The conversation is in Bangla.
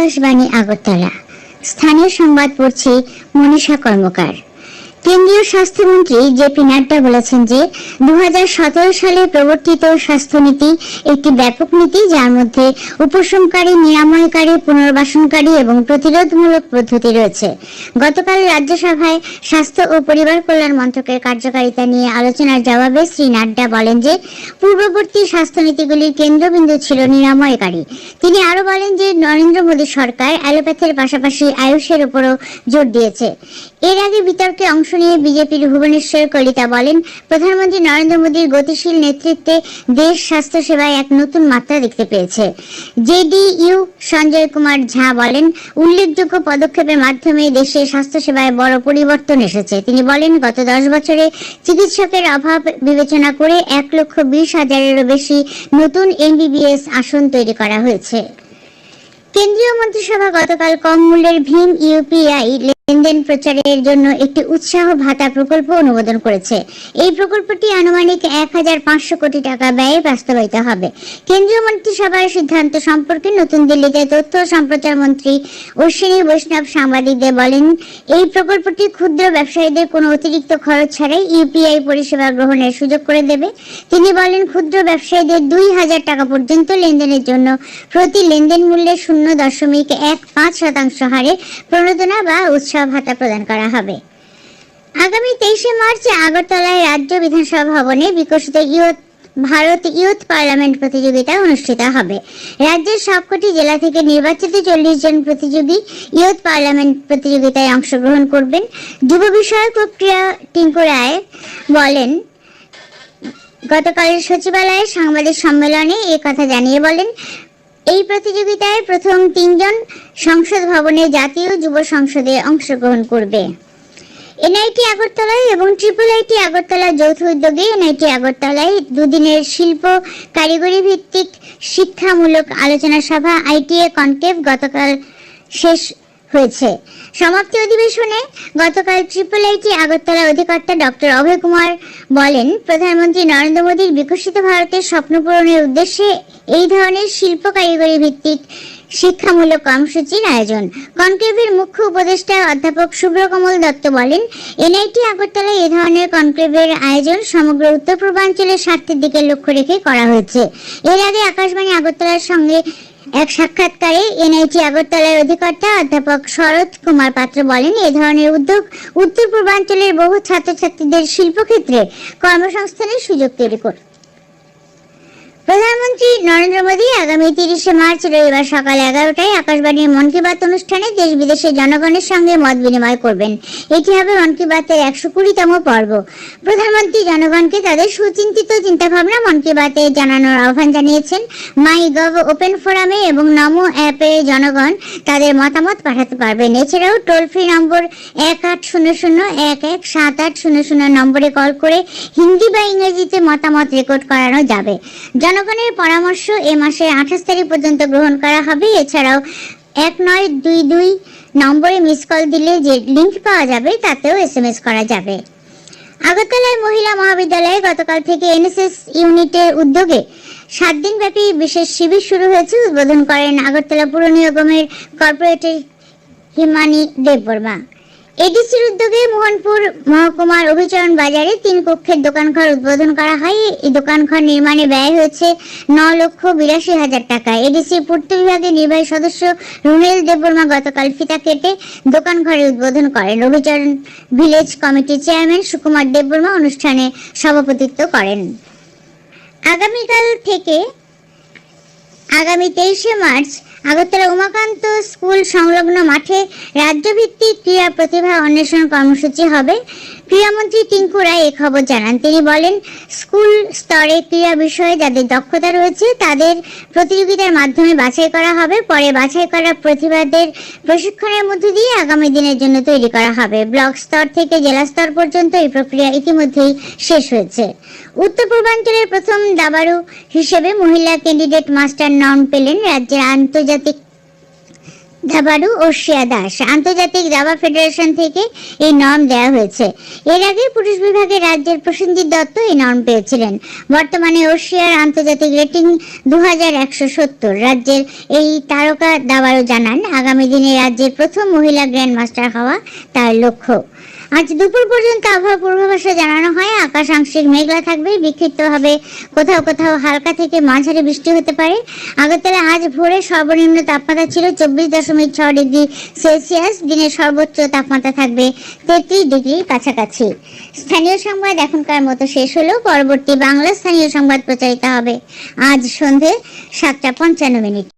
আকাশবাণী আগরতলা। স্থানীয় সংবাদ পড়ছি মনীষা কর্মকার। কেন্দ্রীয় স্বাস্থ্যমন্ত্রী জেপি নাড্ডা বলেছেন যে 2017 সালে প্রবর্তিত স্বাস্থ্যনীতি একটি ব্যাপক নীতি, যার মধ্যে উপশমকারী, নিরাময়কারী, পুনর্বাসনকারী এবং প্রতিরোধমূলক পদ্ধতি রয়েছে। গতকাল রাজ্যসভায় স্বাস্থ্য ও পরিবার কল্যাণ মন্ত্রকের কার্যকারিতা নিয়ে আলোচনার জবাবে শ্রী নাড্ডা বলেন যে পূর্ববর্তী স্বাস্থ্যনীতিগুলির কেন্দ্রবিন্দু ছিল নিরাময়কারী। তিনি আরো বলেন যে নরেন্দ্র মোদী সরকার অ্যালোপ্যাথির পাশাপাশি আয়ুষের উপরও জোর দিয়েছে। এর আগে বিতর্কে অংশ নিয়ে বিজেপির ভুবনেশ্বর কলিতা বলেন, প্রধানমন্ত্রী নরেন্দ্র মোদীর গতিশীল নেতৃত্বে দেশ স্বাস্থ্য সেবায় এক নতুন মাত্রা দেখতে পেয়েছে। জেডিইউ সঞ্জয় কুমার ঝা বলেন, উল্লেখযোগ্য পদক্ষেপের মাধ্যমে দেশের স্বাস্থ্য সেবায় বড় পরিবর্তন এসেছে। তিনি বলেন, গত 10 বছরে চিকিৎসকের অভাব বিবেচনা করে 1,20,000-এরও বেশি নতুন এমবিবিএস আসন তৈরি করা হয়েছে। কেন্দ্রীয় মন্ত্রিসভা গতকাল কম মূল্যের ভীম ইউপিআই লেনদেন প্রচারের জন্য একটি উৎসাহ ভাতা প্রকল্প অনুমোদন করেছে। এই প্রকল্পটি আনুমানিক 1,500 কোটি টাকা ব্যয়ে বাস্তবায়িত হবে। কেন্দ্রীয় মন্ত্রিসভার সিদ্ধান্ত সম্পর্কে নতুন দিল্লিতে তথ্য ও সম্প্রচার মন্ত্রী অশ্বিনী বৈষ্ণব সাংবাদিকদের বলেন, এই প্রকল্পটি ক্ষুদ্র ব্যবসায়ীদের কোনো অতিরিক্ত খরচ ছাড়াই ইউপিআই পরিষেবা গ্রহণের সুযোগ করে দেবে। তিনি বলেন, ক্ষুদ্র ব্যবসায়ীদের 2,000 টাকা পর্যন্ত লেনদেনের জন্য প্রতি লেনদেন মূল্যে 0.15% হারে প্রণোদনা বা উৎসাহ ভাতা প্রদান করা হবে। আগামী 23 মার্চ আগরতলায় রাজ্য বিধানসভা ভবনে বিকশিত ভারত ইয়ুথ পার্লামেন্ট প্রতিযোগিতা অনুষ্ঠিত হবে। রাজ্যের সবকটি জেলা থেকে নির্বাচিত 40 জন প্রতিযোগী ইয়ুথ পার্লামেন্ট প্রতিযোগিতায় অংশগ্রহণ করবেন। যুব বিষয়ক ও ক্রীড়া টিঙ্কু রায় বলেন, গতকাল সচিবালয়ে সাংবাদিক সম্মেলনে এই কথা জানিয়ে বলেন, এই প্রতিযোগিতায় প্রথম 3 জন সংসদ ভবনে জাতীয় যুব সংসদে অংশগ্রহণ করবে। এনআইটি আগরতলায় এবং IIIT আগরতলা যৌথ উদ্যোগে এনআইটি আগরতলায় দুদিনের শিল্প কারিগরি ভিত্তিক শিক্ষামূলক আলোচনা সভা আইটিএ কনক্লেভ গতকাল শেষ হয়েছে। সমাপ্তি অধিবেশনে গতকাল IIIT আগরতলা অধিকর্তা ডক্টর অভয় কুমার বলেন, প্রধানমন্ত্রী নরেন্দ্র মোদীর বিকশিত ভারতের স্বপ্ন পূরণের উদ্দেশ্যে এই ধরনের শিল্প কারিগরি ভিত্তিক শিক্ষামূলক কর্মসূচির আয়োজন। কনক্লেভের মুখ্য উপদেষ্টা অধ্যাপক শুভ্রকমল দত্ত বলেন, এনআইটি আগরতলায় এ ধরনের কনক্লেভের আয়োজন সমগ্র উত্তর পূর্বাঞ্চলের স্বার্থের দিকে লক্ষ্য রেখে করা হয়েছে। এর আগে আকাশবাণী আগরতলার সঙ্গে এক সাক্ষাৎকারে এনআইটি আগরতলার অধিকর্তা অধ্যাপক শরৎ কুমার পাত্র বলেন, এ ধরনের উদ্যোগ উত্তর পূর্বাঞ্চলের বহু ছাত্রছাত্রীদের শিল্পক্ষেত্রে কর্মসংস্থানের সুযোগ তৈরি করে। প্রধানমন্ত্রী নরেন্দ্র মোদী আগামী 30 মার্চ রবিবার সকাল 11টায় আকাশবাণীর মন কি বাত অনুষ্ঠানে দেশ বিদেশের জনগণের সঙ্গে মত বিনিময় করবেন। এটি হবে মন কি বাতের 120তম পর্ব। প্রধানমন্ত্রী জনগণকে তাদের সুচিন্তিত চিন্তাভাবনা মন কি বাতে জানানোর আহ্বান জানিয়েছেন। মাই গভ ওপেন ফোরামে এবং নমো অ্যাপে জনগণ তাদের মতামত পাঠাতে পারবেন। এছাড়াও টোল ফ্রি নম্বর 1800117800 নম্বরে কল করে হিন্দি বা ইংরেজিতে মতামত রেকর্ড করানো যাবে। জনগণের পরামর্শ এ মাসের 28 তারিখ পর্যন্ত গ্রহণ করা হবে। এছাড়াও 1922 নম্বরে মিস কল দিলে যে লিংক পাওয়া যাবে তাতেও SMS করা যাবে। আগরতলায় মহিলা মহাবিদ্যালয়ে গতকাল থেকে এনএসএস ইউনিটের উদ্যোগে 7 দিনব্যাপী বিশেষ শিবির শুরু হয়েছে। উদ্বোধন করেন আগরতলা পুর নিগমের কর্পোরেটর হিমানী দেববর্মা। এডিসির উদ্যোগে মোহনপুর মহকুমার অভিচরণ বাজারে 3 কক্ষের দোকানঘর উদ্বোধন করা হয়। এই দোকানঘর নির্মাণে ব্যয় হয়েছে 9,82,000 টাকা। এডিসি পূর্ত বিভাগের নির্বাহী সদস্য রুনেল দেববর্মা গতকাল ফিতা কেটে দোকানঘরের উদ্বোধন করেন। অভিচরণ ভিলেজ কমিটির চেয়ারম্যান সুকুমার দেববর্মা অনুষ্ঠানে সভাপতিত্ব করেন। আগামীকাল থেকে আগামী 23 মার্চ আগরতলা উমাকান্ত স্কুল সংলগ্ন মাঠে রাজ্যভিত্তিক ক্রীড়া প্রতিভা অন্বেষণ কর্মসূচি হবে। ক্রীড়ামন্ত্রী টিঙ্কু রায় এ খবর জানান। তিনি বলেন, স্কুল স্তরে ক্রীড়া বিষয়ে যাদের দক্ষতা রয়েছে তাদের প্রতিযোগিতার মাধ্যমে বাছাই করা হবে। পরে বাছাই করা প্রতিভাদের প্রশিক্ষণের মধ্য দিয়ে আগামী দিনের জন্য তৈরি করা হবে। ব্লক স্তর থেকে জেলা স্তর পর্যন্ত এই প্রক্রিয়া ইতিমধ্যেই শেষ হয়েছে। উত্তর পূর্বাঞ্চলের প্রথম দাবাড়ু হিসেবে মহিলা ক্যান্ডিডেট মাস্টার নন পেলেন রাজ্যের আন্তর্জাতিক দাবাড়ু অর্ষিয়া দাস। আন্তর্জাতিক দাবা ফেডারেশন থেকে এই নর্ম দেওয়া হয়েছে। এর আগে পুরুষ বিভাগে রাজ্যের প্রসেনজিৎ দত্ত এই নর্ম পেয়েছিলেন। বর্তমানে অর্ষিয়ার আন্তর্জাতিক রেটিং 2170। রাজ্যের এই তারকা দাবাড়ু জানান, আগামী দিনে রাজ্যের প্রথম মহিলা গ্র্যান্ড মাস্টার হওয়া তার লক্ষ্য। আজ দুপুর পর্যন্ত আবহাওয়া পূর্বাভাসে জানানো হয়, আকাশ আংশিক মেঘলা থাকবে, বিক্ষিপ্তভাবে কোথাও কোথাও হালকা থেকে মাঝারি বৃষ্টি হতে পারে। আগরতলা আজ ভোরে সর্বনিম্ন তাপমাত্রা ছিল 24.6 ডিগ্রি সেলসিয়াস। দিনের সর্বোচ্চ তাপমাত্রা থাকবে 33 ডিগ্রির কাছাকাছি। স্থানীয় সংবাদ এখনকার মতো শেষ হলো। পরবর্তী বাংলা স্থানীয় সংবাদ প্রচারিত হবে আজ সন্ধে 7:55।